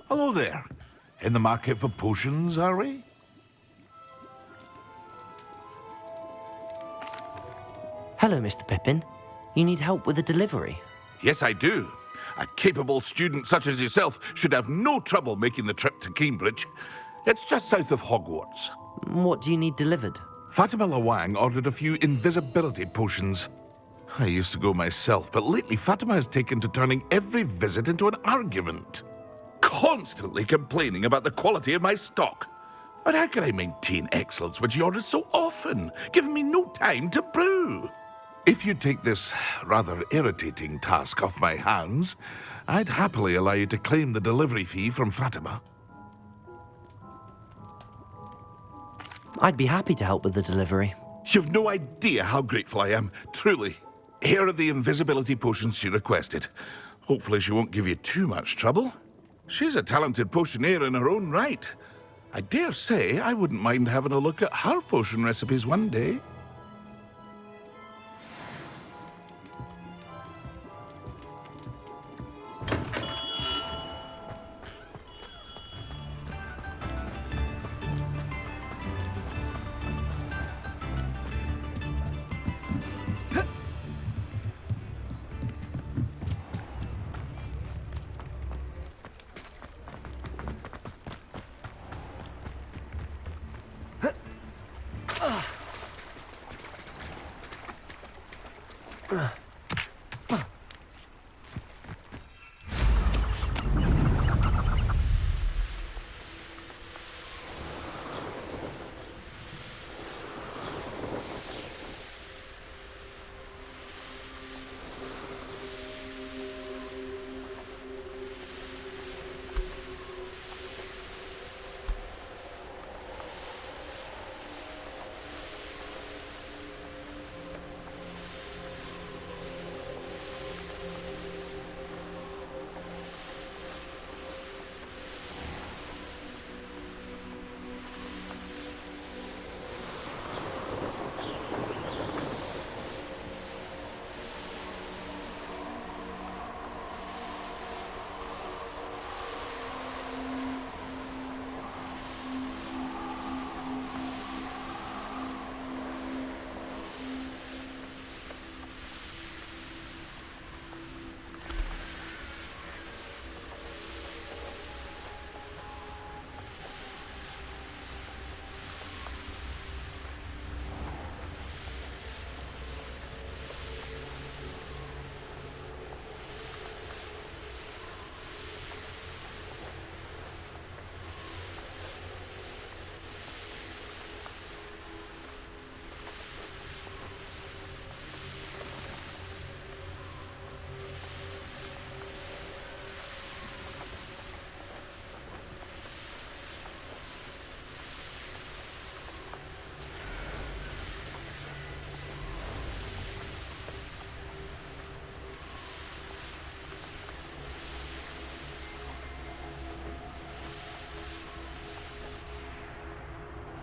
Hello there. In the market for potions, are we? Hello, Mr. Pippin. You need help with a delivery? Yes, I do. A capable student such as yourself should have no trouble making the trip to Cambridge. It's just south of Hogwarts. What do you need delivered? Fatima Lawang ordered a few invisibility potions. I used to go myself, but lately Fatima has taken to turning every visit into an argument. Constantly complaining about the quality of my stock. But how can I maintain excellence when she orders so often, giving me no time to brew? If you take this rather irritating task off my hands, I'd happily allow you to claim the delivery fee from Fatima. I'd be happy to help with the delivery. You've no idea how grateful I am, truly. Here are the invisibility potions she requested. Hopefully she won't give you too much trouble. She's a talented potioneer in her own right. I dare say I wouldn't mind having a look at her potion recipes one day.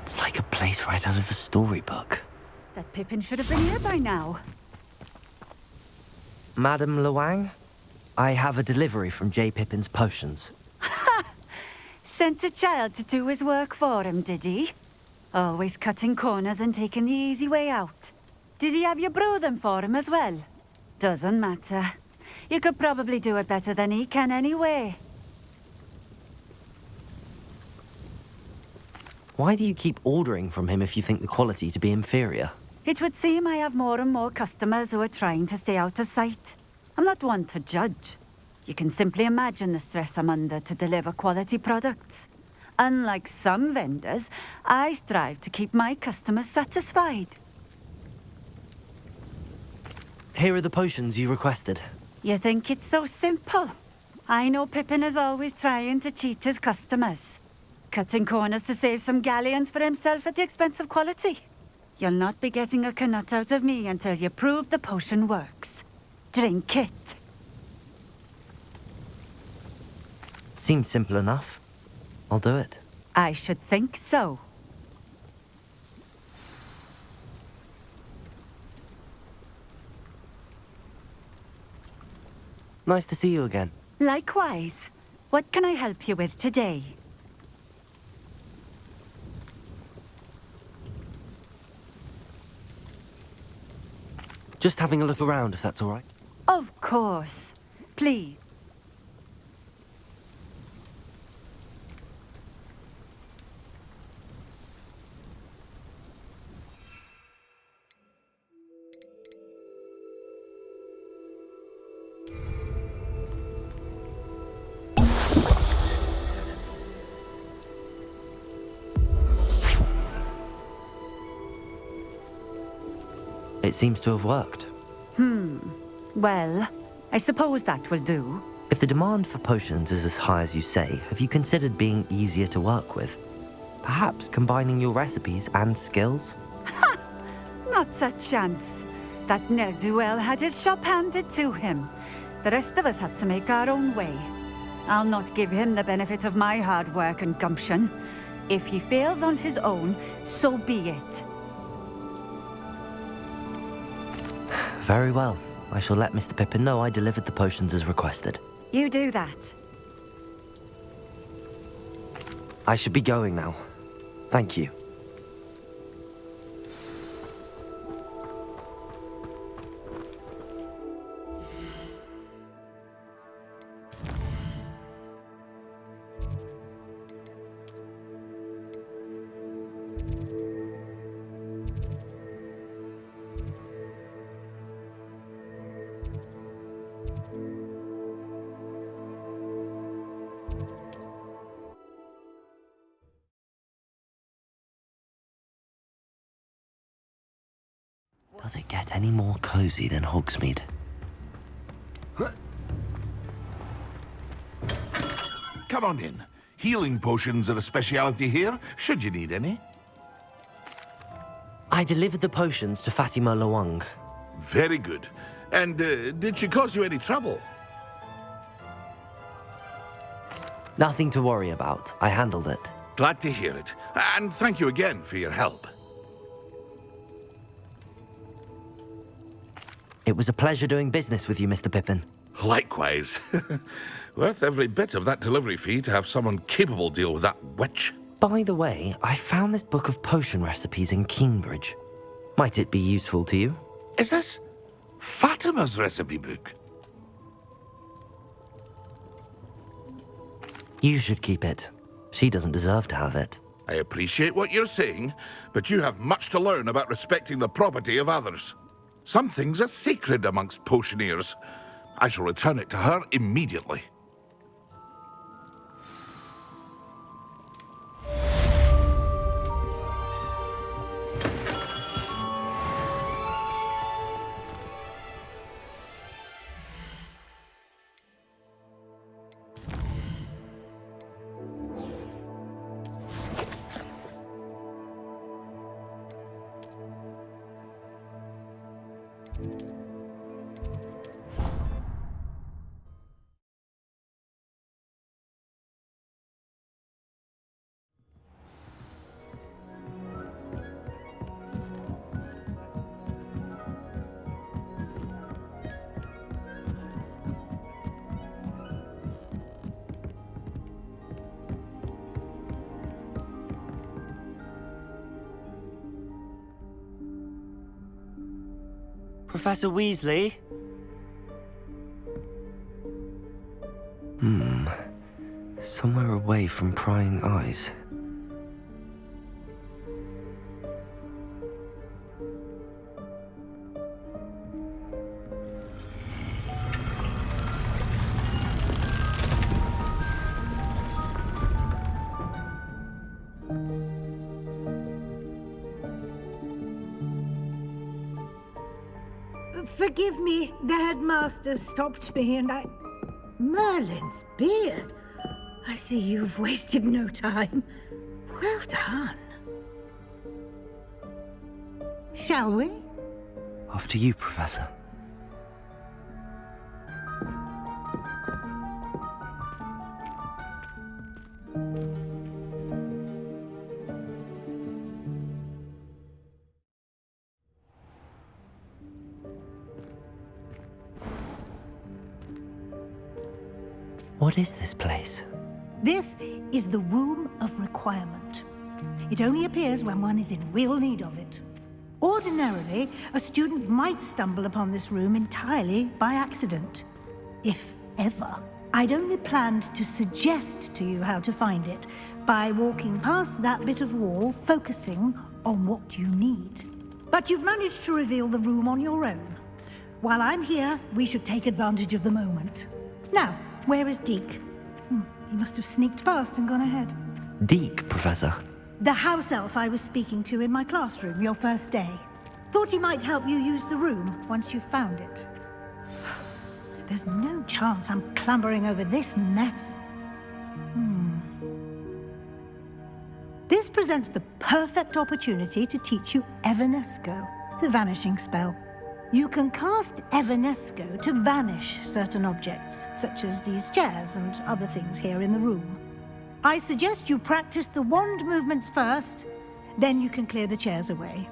It's like a place right out of a storybook. That Pippin should have been here by now. Madam Lawang, I have a delivery from J. Pippin's potions. Sent a child to do his work for him, did he? Always cutting corners and taking the easy way out. Did he have you brew them for him as well? Doesn't matter. You could probably do it better than he can anyway. Why do you keep ordering from him if you think the quality to be inferior? It would seem I have more and more customers who are trying to stay out of sight. I'm not one to judge. You can simply imagine the stress I'm under to deliver quality products. Unlike some vendors, I strive to keep my customers satisfied. Here are the potions you requested. You think it's so simple? I know Pippin is always trying to cheat his customers. Cutting corners to save some galleons for himself at the expense of quality. You'll not be getting a canut out of me until you prove the potion works. Drink it. Seems simple enough. I'll do it. I should think so. Nice to see you again. Likewise. What can I help you with today? Just having a look around, if that's all right. Of course. Please. It seems to have worked. Well, I suppose that will do. If the demand for potions is as high as you say, have you considered being easier to work with? Perhaps combining your recipes and skills? Not a chance. That ne'er-do-well had his shop handed to him. The rest of us had to make our own way. I'll not give him the benefit of my hard work and gumption. If he fails on his own, so be it. Very well. I shall let Mr. Pippin know I delivered the potions as requested. You do that. I should be going now. Thank you. Does it get any more cozy than Hogsmeade? Come on in. Healing potions are a speciality here, should you need any. I delivered the potions to Fatima Lawang. Very good. And did she cause you any trouble? Nothing to worry about. I handled it. Glad to hear it. And thank you again for your help. It was a pleasure doing business with you, Mr. Pippin. Likewise. Worth every bit of that delivery fee to have someone capable deal with that witch. By the way, I found this book of potion recipes in Cambridge. Might it be useful to you? Is this Fatima's recipe book? You should keep it. She doesn't deserve to have it. I appreciate what you're saying, but you have much to learn about respecting the property of others. Some things are sacred amongst potioneers. I shall return it to her immediately. Professor Weasley? Somewhere away from prying eyes. Forgive me, the headmaster stopped me and I... Merlin's beard. I see you've wasted no time. Well done. Shall we? After you, Professor. What is this place? This is the Room of Requirement. It only appears when one is in real need of it. Ordinarily, a student might stumble upon this room entirely by accident, if ever. I'd only planned to suggest to you how to find it by walking past that bit of wall, focusing on what you need. But you've managed to reveal the room on your own. While I'm here, we should take advantage of the moment. Now, where is Deke? He must have sneaked past and gone ahead. Deke, Professor. The house elf I was speaking to in my classroom your first day. Thought he might help you use the room once you've found it. There's no chance I'm clambering over this mess. This presents the perfect opportunity to teach you Evanesco, the vanishing spell. You can cast Evanesco to vanish certain objects, such as these chairs and other things here in the room. I suggest you practice the wand movements first, then you can clear the chairs away.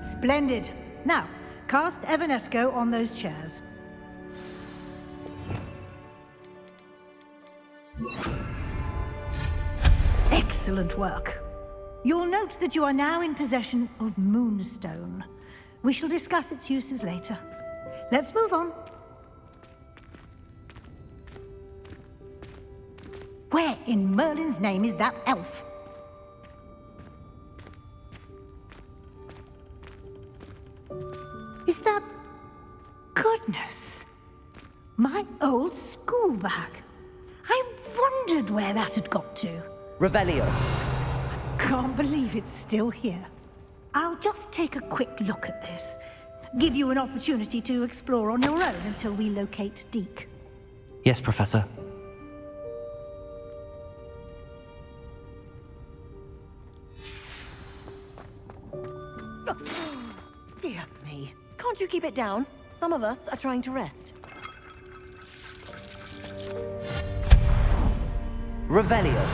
Splendid. Now, cast Evanesco on those chairs. Excellent work. You'll note that you are now in possession of Moonstone. We shall discuss its uses later. Let's move on. Where in Merlin's name is that elf? Is that... Goodness! My old school bag. I wondered where that had got to. Revelio. Can't believe it's still here. I'll just take a quick look at this. Give you an opportunity to explore on your own until we locate Deke. Yes, Professor. Dear me. Can't you keep it down? Some of us are trying to rest. Revelio.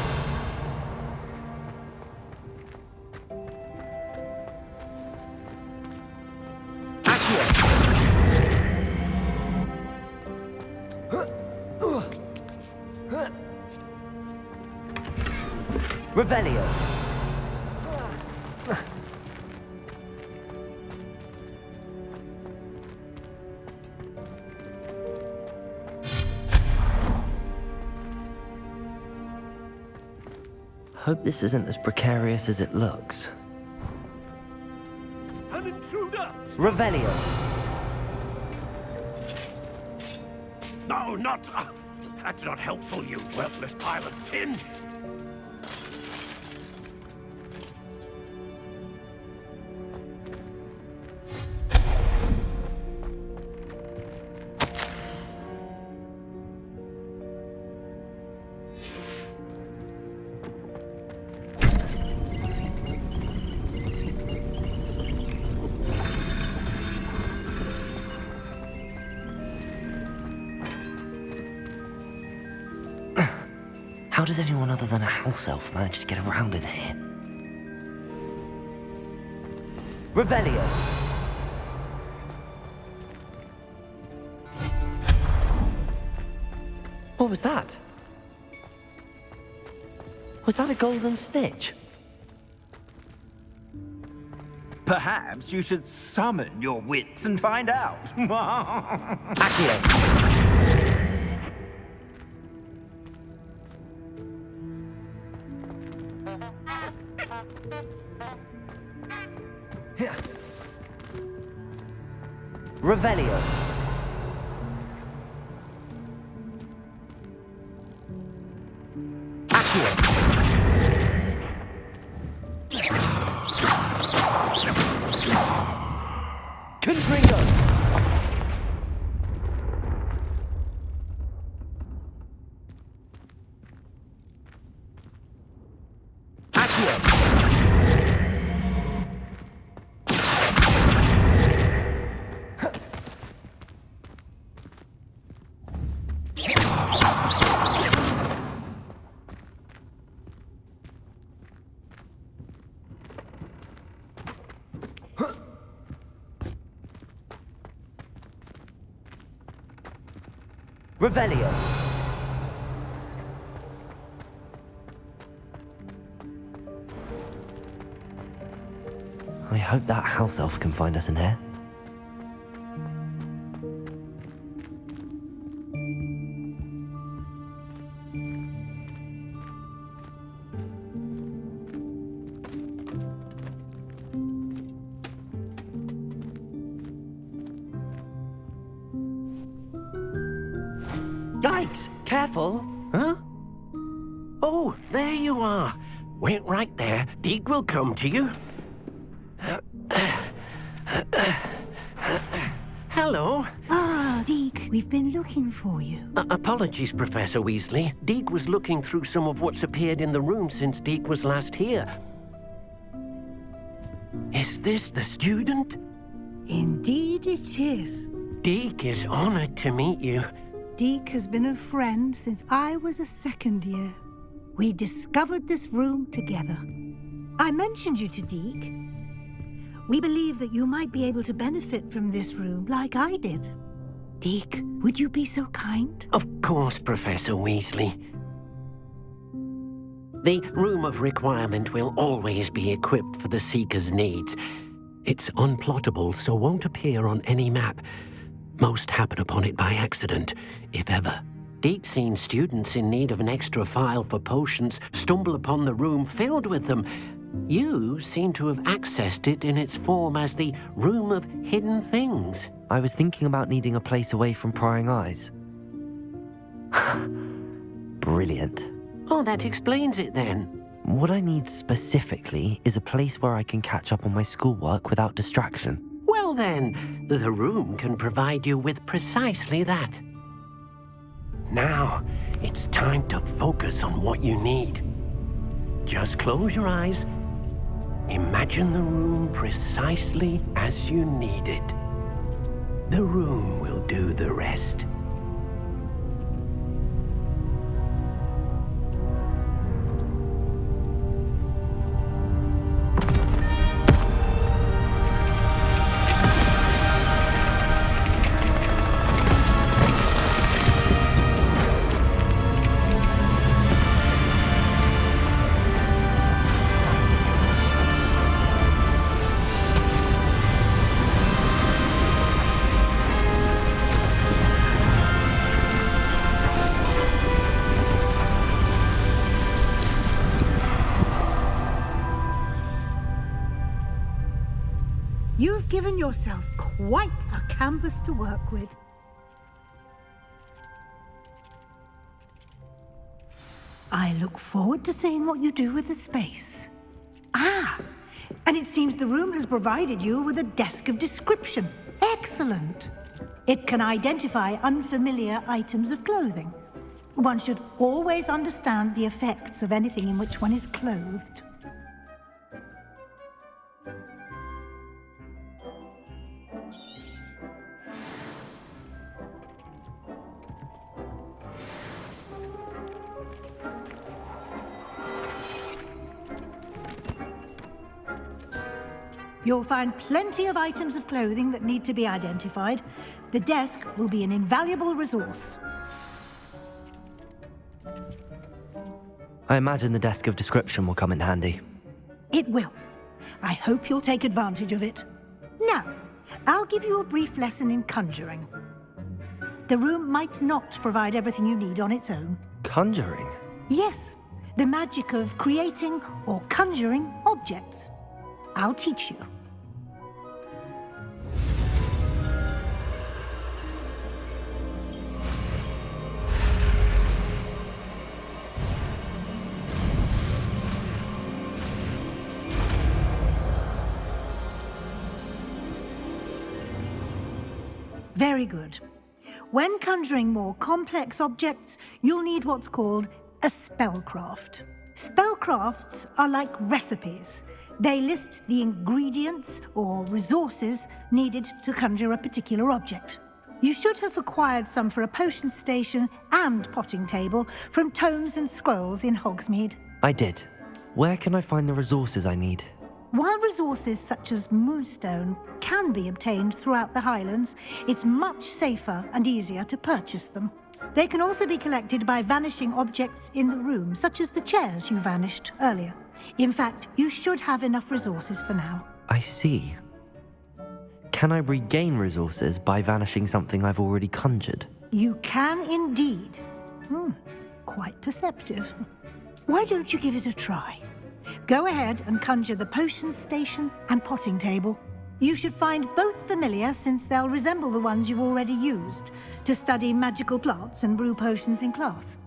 Revelio. Hope this isn't as precarious as it looks. An intruder! Revelio. No, not... that's not helpful, you worthless pile of tin! How does anyone other than a house elf manage to get around in here? Revelio. What was that? Was that a golden stitch? Perhaps you should summon your wits and find out. Accio. Revelio. Accio. Confringo. Accio. Revelio! I hope that house elf can find us in here. Yikes! Careful! Huh? Oh, there you are. Wait right there. Deek will come to you. Hello. Ah, Deek, we've been looking for you. Apologies, Professor Weasley. Deek was looking through some of what's appeared in the room since Deek was last here. Is this the student? Indeed it is. Deek is honored to meet you. Deek has been a friend since I was a second year. We discovered this room together. I mentioned you to Deek. We believe that you might be able to benefit from this room like I did. Deek, would you be so kind? Of course, Professor Weasley. The Room of Requirement will always be equipped for the Seeker's needs. It's unplottable, so won't appear on any map. Most happen upon it by accident, if ever. Deek's seen students in need of an extra file for potions stumble upon the room filled with them. You seem to have accessed it in its form as the Room of Hidden Things. I was thinking about needing a place away from prying eyes. Brilliant. Oh, that explains it then. What I need specifically is a place where I can catch up on my schoolwork without distraction. Well then, the room can provide you with precisely that. Now, it's time to focus on what you need. Just close your eyes. Imagine the room precisely as you need it. The room will do the rest. You've given yourself quite a canvas to work with. I look forward to seeing what you do with the space. Ah, and it seems the room has provided you with a desk of description. Excellent. It can identify unfamiliar items of clothing. One should always understand the effects of anything in which one is clothed. You'll find plenty of items of clothing that need to be identified. The desk will be an invaluable resource. I imagine the desk of description will come in handy. It will. I hope you'll take advantage of it. Now, I'll give you a brief lesson in conjuring. The room might not provide everything you need on its own. Conjuring? Yes, the magic of creating or conjuring objects. I'll teach you. Very good. When conjuring more complex objects, you'll need what's called a spellcraft. Spellcrafts are like recipes. They list the ingredients or resources needed to conjure a particular object. You should have acquired some for a potion station and potting table from Tomes and Scrolls in Hogsmeade. I did. Where can I find the resources I need? While resources such as Moonstone can be obtained throughout the Highlands, it's much safer and easier to purchase them. They can also be collected by vanishing objects in the room, such as the chairs you vanished earlier. In fact, you should have enough resources for now. I see. Can I regain resources by vanishing something I've already conjured? You can indeed. Quite perceptive. Why don't you give it a try? Go ahead and conjure the potions station and potting table. You should find both familiar, since they'll resemble the ones you've already used to study magical plants and brew potions in class.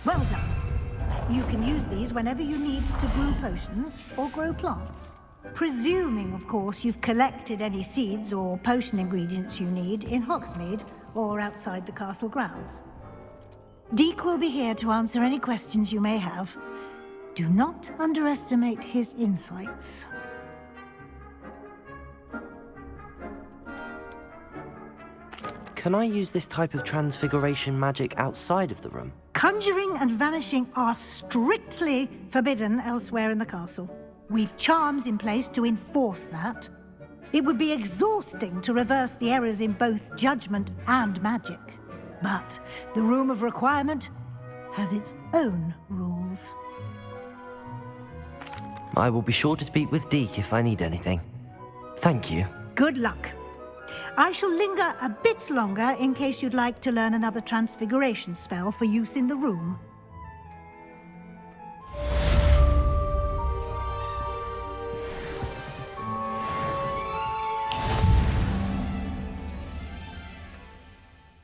Well done. You can use these whenever you need to brew potions or grow plants. Presuming, of course, you've collected any seeds or potion ingredients you need in Hogsmeade or outside the castle grounds. Deke will be here to answer any questions you may have. Do not underestimate his insights. Can I use this type of transfiguration magic outside of the room? Conjuring and vanishing are strictly forbidden elsewhere in the castle. We've charms in place to enforce that. It would be exhausting to reverse the errors in both judgment and magic. But the Room of Requirement has its own rules. I will be sure to speak with Deke if I need anything. Thank you. Good luck. I shall linger a bit longer in case you'd like to learn another transfiguration spell for use in the room.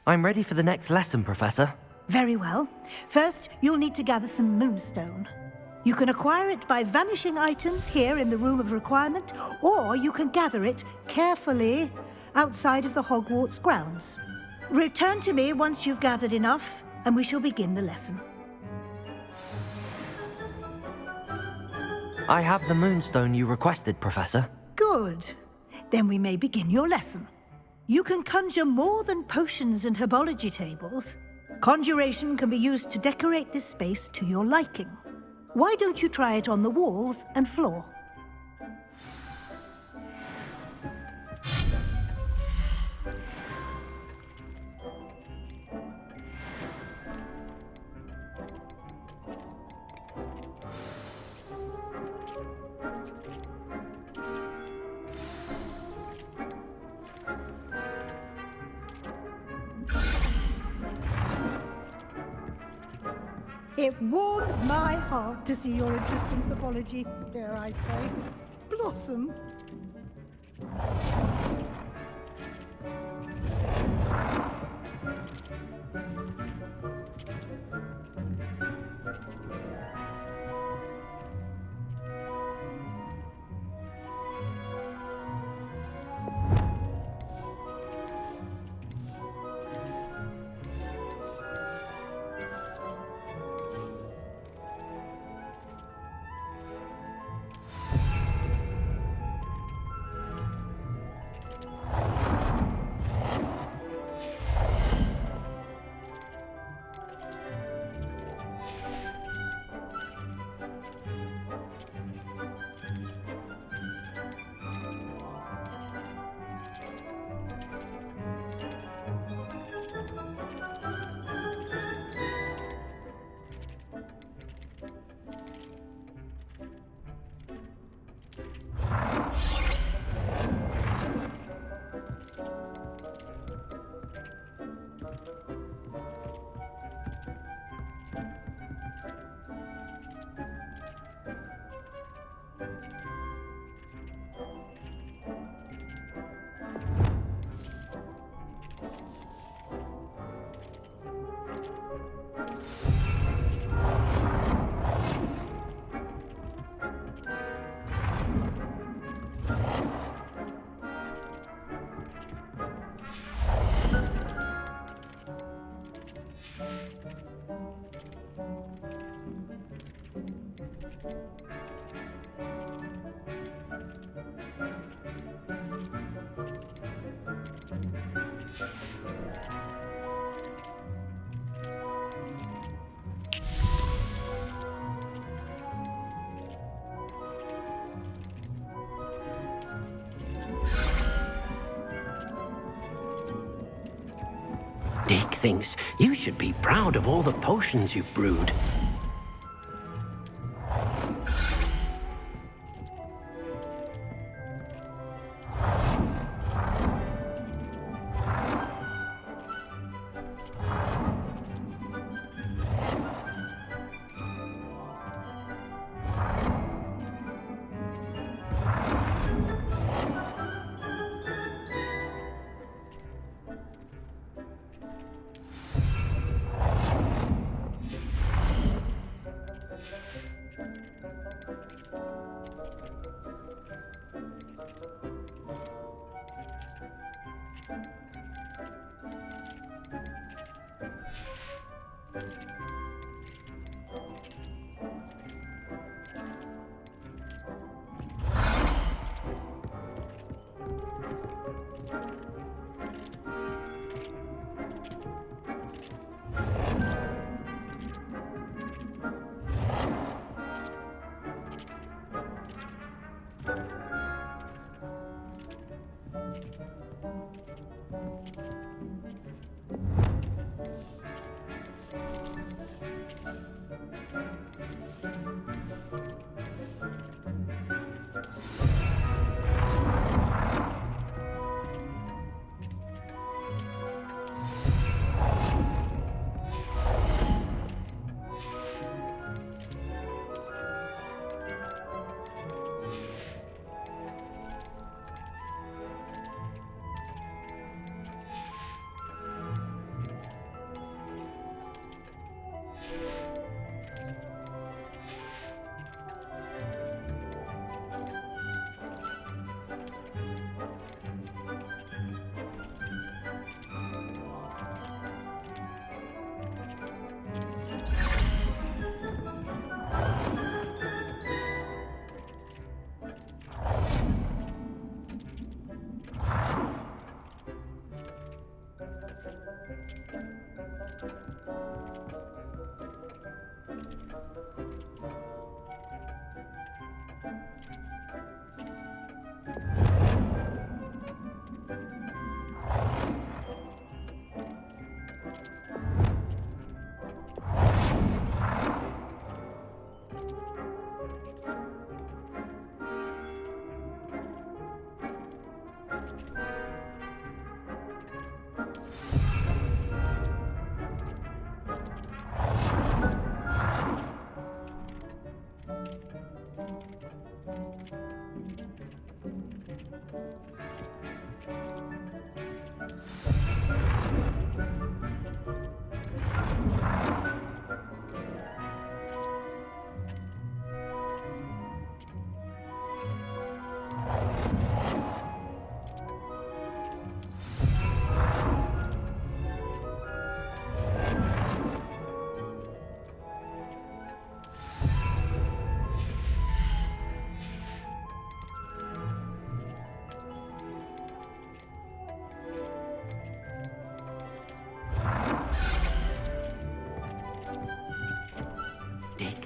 I'm ready for the next lesson, Professor. Very well. First, you'll need to gather some moonstone. You can acquire it by vanishing items here in the Room of Requirement, or you can gather it carefully outside of the Hogwarts grounds. Return to me once you've gathered enough, and we shall begin the lesson. I have the moonstone you requested, Professor. Good. Then we may begin your lesson. You can conjure more than potions and herbology tables. Conjuration can be used to decorate this space to your liking. Why don't you try it on the walls and floor? It warms my heart to see your interest in pathology, dare I say, blossom. Dick thinks you should be proud of all the potions you've brewed.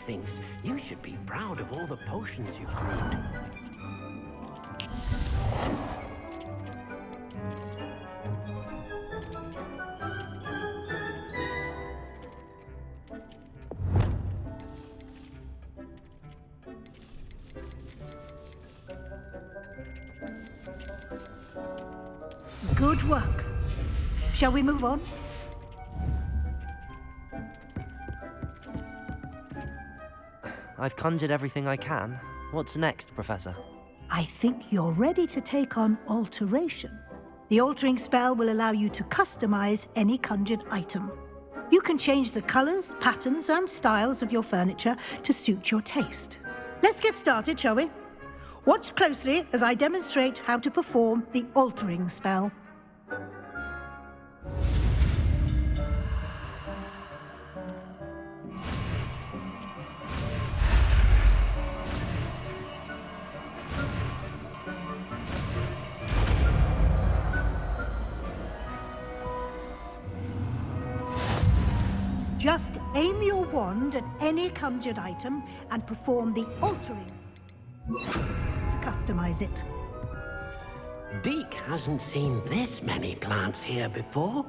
Deek thinks you should be proud of all the potions you've brewed. Good work. Shall we move on? I've conjured everything I can. What's next, Professor? I think you're ready to take on alteration. The altering spell will allow you to customize any conjured item. You can change the colors, patterns, and styles of your furniture to suit your taste. Let's get started, shall we? Watch closely as I demonstrate how to perform the altering spell. Just aim your wand at any conjured item and perform the altering to customize it. Deek hasn't seen this many plants here before.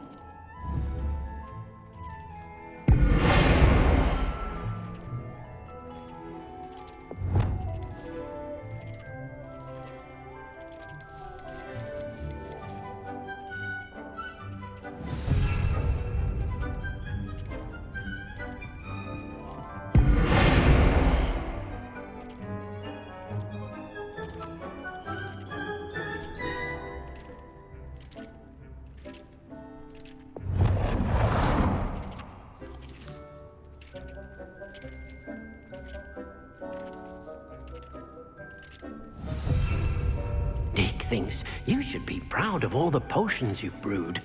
Deek thinks you should be proud of all the potions you've brewed.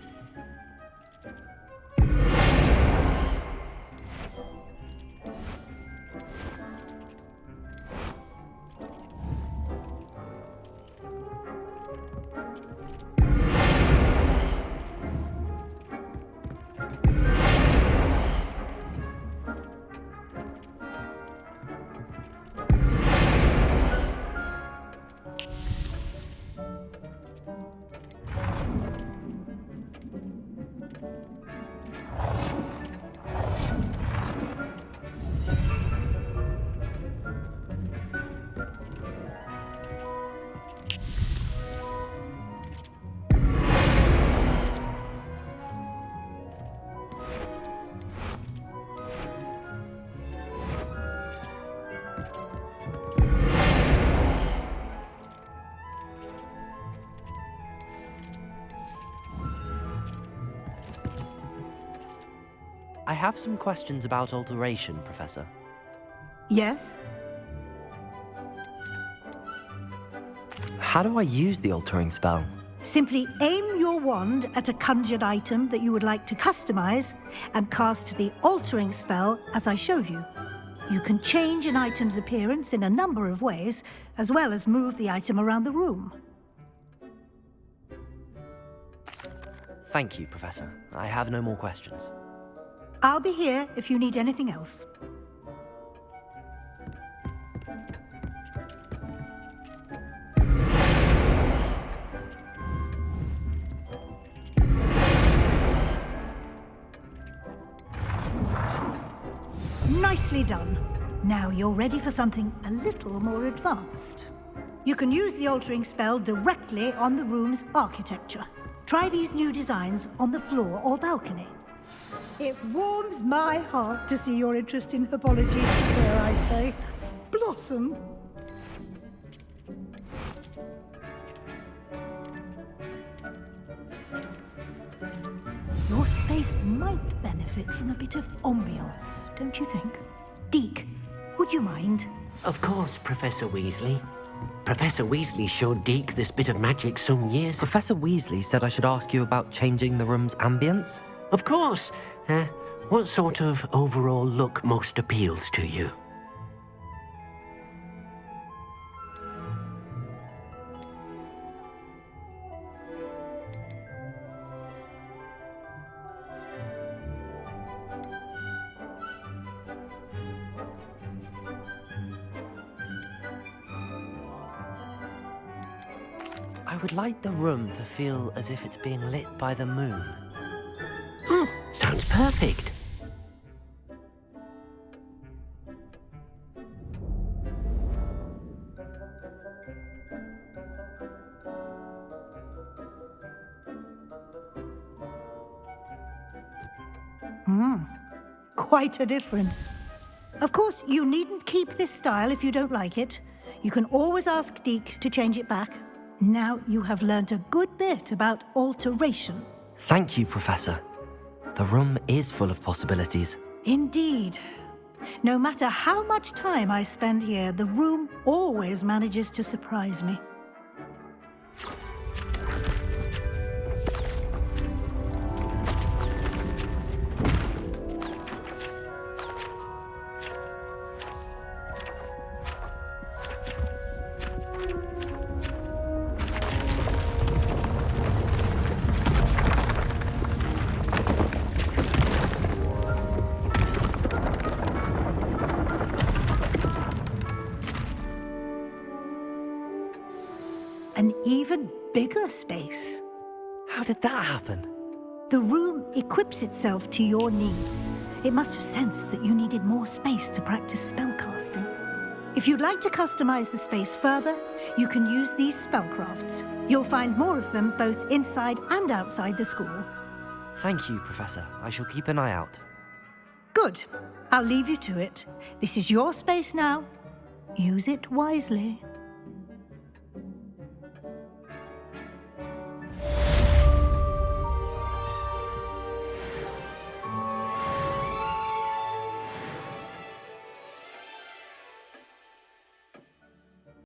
I have some questions about alteration, Professor. Yes? How do I use the altering spell? Simply aim your wand at a conjured item that you would like to customize and cast the altering spell as I showed you. You can change an item's appearance in a number of ways, as well as move the item around the room. Thank you, Professor. I have no more questions. I'll be here if you need anything else. Nicely done. Now you're ready for something a little more advanced. You can use the altering spell directly on the room's architecture. Try these new designs on the floor or balcony. It warms my heart to see your interest in herbology, dare I say. Blossom. Your space might benefit from a bit of ambiance, don't you think? Deek, would you mind? Of course, Professor Weasley. Professor Weasley showed Deek this bit of magic some years. Professor Weasley said I should ask you about changing the room's ambience? Of course. What sort of overall look most appeals to you? I would like the room to feel as if it's being lit by the moon. Sounds perfect. Quite a difference. Of course, you needn't keep this style if you don't like it. You can always ask Deke to change it back. Now you have learnt a good bit about alteration. Thank you, Professor. The room is full of possibilities. Indeed. No matter how much time I spend here, the room always manages to surprise me. An even bigger space. How did that happen? The room equips itself to your needs. It must have sensed that you needed more space to practice spellcasting. If you'd like to customize the space further, you can use these spellcrafts. You'll find more of them both inside and outside the school. Thank you, Professor. I shall keep an eye out. Good. I'll leave you to it. This is your space now. Use it wisely.